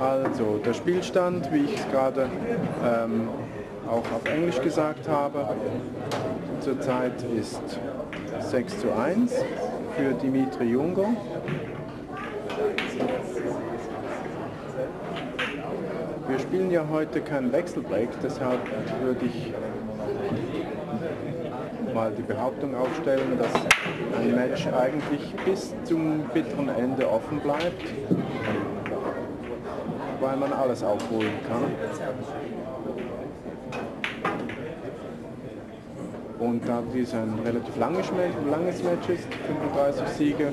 Also, der Spielstand, wie ich es gerade auch auf Englisch gesagt habe, zurzeit ist 6:1 für Dimitri Jungo. Wir spielen ja heute keinen Wechselbreak, deshalb würde ich mal die Behauptung aufstellen, dass ein Match eigentlich bis zum bitteren Ende offen bleibt, weil man alles aufholen kann. Und da dies ein relativ langes Match ist, 35 Siege,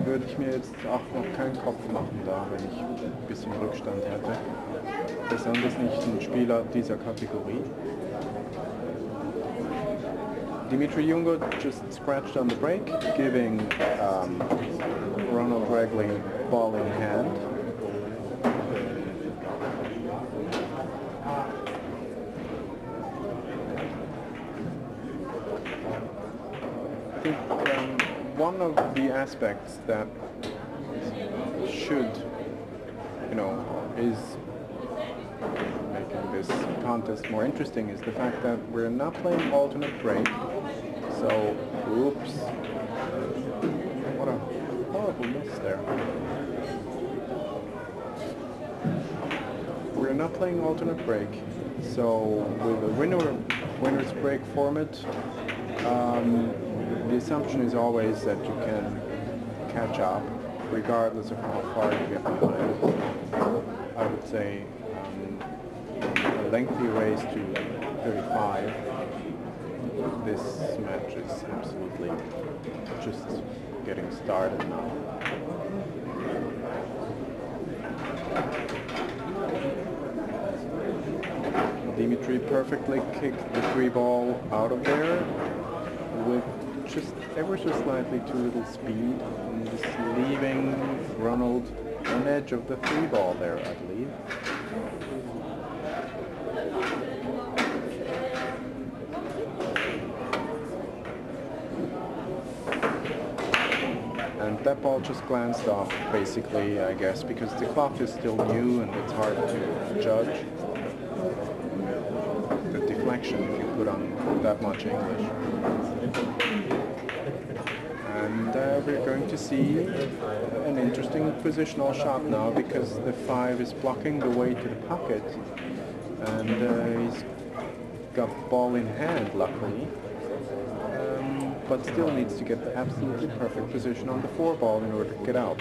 würde ich mir jetzt auch noch keinen Kopf machen da, wenn ich ein bisschen Rückstand hätte. Besonders nicht ein Spieler dieser Kategorie. Dimitri Jungo just scratched on the break, giving Ronald Regli ball in hand. I think one of the aspects that should, is making this contest more interesting is the fact that we're not playing alternate break. So, oops, what a horrible miss there. We're not playing alternate break. So, with a winner's break format, the assumption is always that you can catch up, regardless of how far you get behind. I would say a lengthy race to 35. This match is absolutely just getting started now. Dimitri perfectly kicked the 3-ball out of there with just ever so slightly too little speed, and just leaving Ronald on edge of the 3-ball there, I believe. And that ball just glanced off, basically, I guess, because the cloth is still new and it's hard to judge the deflection if you put on that much English. And we're going to see an interesting positional shot now, because the 5 is blocking the way to the pocket, and he's got ball in hand, luckily. But still needs to get the absolutely perfect position on the 4-ball in order to get out.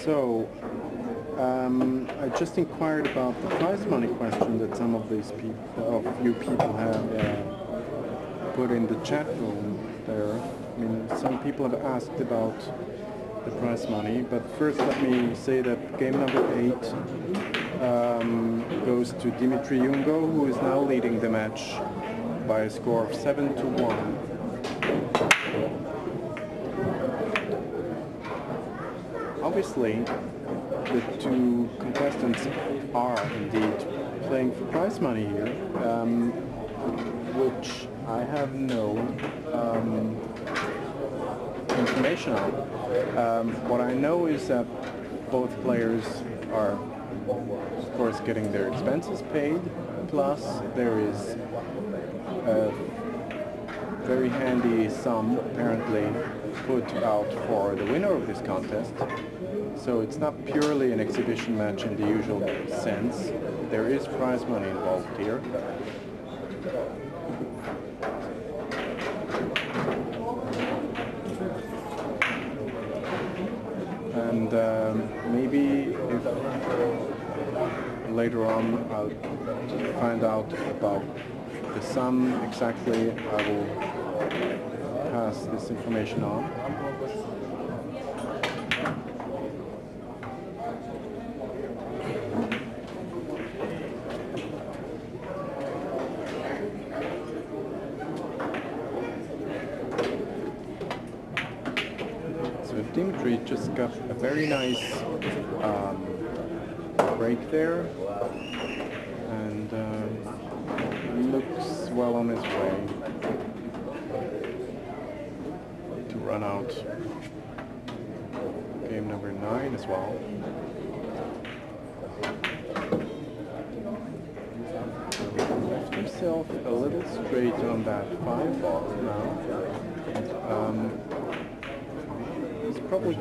So, I just inquired about the prize money question that some of these people, you people have put in the chat room there. I mean, some people have asked about the prize money. But first let me say that game number 8 goes to Dimitri Jungo, who is now leading the match by a score of 7-1. Obviously, the two contestants are indeed playing for prize money here, which I have no information on. What I know is that both players are, of course, getting their expenses paid, plus there is a very handy sum apparently put out for the winner of this contest. So it's not purely an exhibition match in the usual sense. There is prize money involved here. And maybe if later on I'll find out about the sum exactly, I will pass this information on. So Dimitri just got a very nice break there, and looks well on his way to run out game number 9 as well. Left himself a little straight on that 5 ball now. He's probably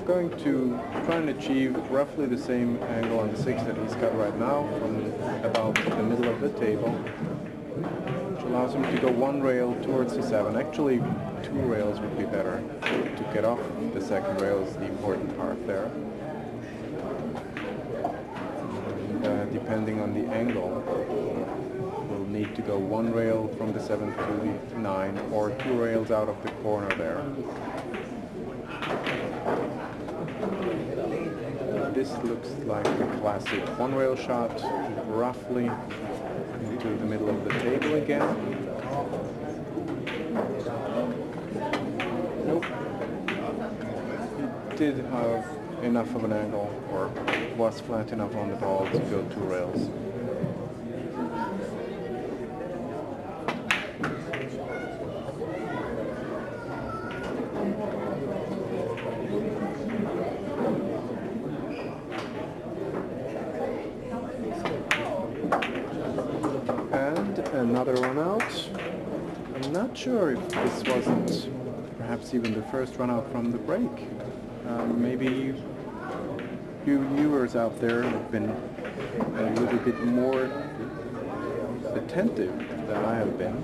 going to try and achieve roughly the same angle on the 6 that he's got right now, from about the middle of the table, which allows him to go one rail towards the 7. Actually, 2 rails would be better. To get off the second rail is the important part there. Depending on the angle, we'll need to go one rail from the 7 to 9, or 2 rails out of the corner there. This looks like a classic one-rail shot, roughly into the middle of the table again. Nope. He did have enough of an angle, or was flat enough on the ball to go 2 rails. Another run out. I'm not sure if this wasn't perhaps even the first run out from the break. Maybe you viewers out there have been a little bit more attentive than I have been.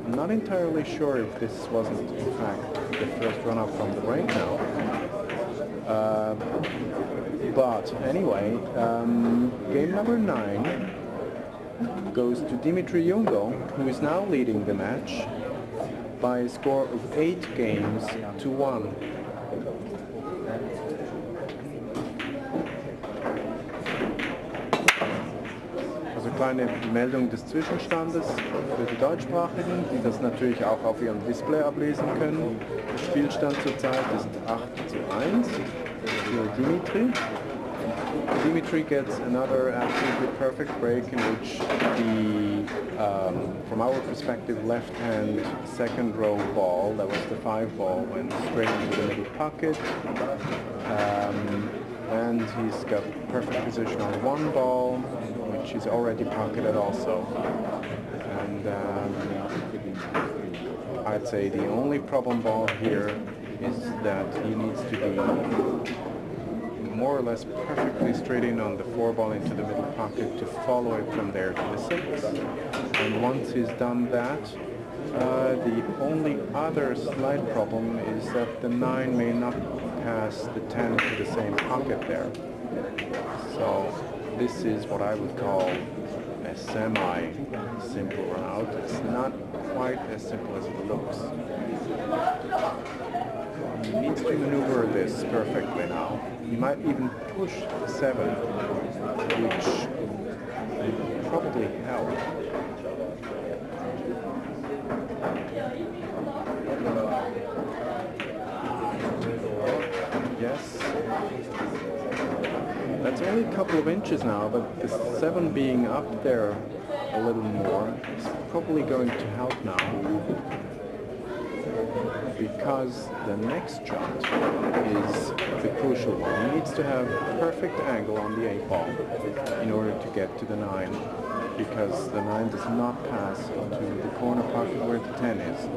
I'm not entirely sure if this wasn't in fact the first run out from the break now. But anyway, game number 9 goes to Dimitri Jungo, who is now leading the match by a score of 8-1. Also kleine Meldung des Zwischenstandes für die Deutschsprachigen, die das natürlich auch auf ihrem Display ablesen können. Der Spielstand zurzeit ist 8-1 für Dimitri. Dimitri gets another absolutely perfect break in which the, from our perspective, left-hand second row ball, that was the 5 ball, went straight into the middle pocket. And he's got perfect position on 1 ball, which is already pocketed also. And I'd say the only problem ball here is that he needs to be more or less perfectly straight in on the 4 ball into the middle pocket to follow it from there to the 6. And once he's done that, the only other slight problem is that the 9 may not pass the 10 to the same pocket there. So this is what I would call a semi-simple run out. It's not quite as simple as it looks. He needs to maneuver this perfectly now. He might even push the 7, which would probably help. Yes. That's only a couple of inches now, but the 7 being up there a little more is probably going to help now, because the next shot is the crucial one. He needs to have perfect angle on the 8 ball in order to get to the 9, because the 9 does not pass into the corner pocket where the 10 is.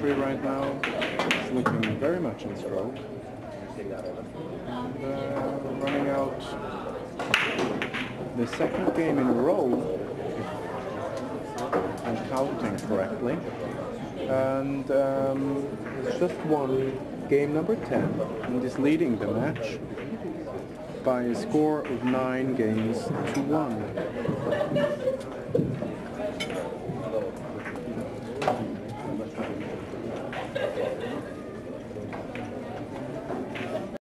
Right now is looking very much in stroke, and running out the second game in a row, if I'm counting correctly, and just won game number 10 and is leading the match by a score of 9 games to 1.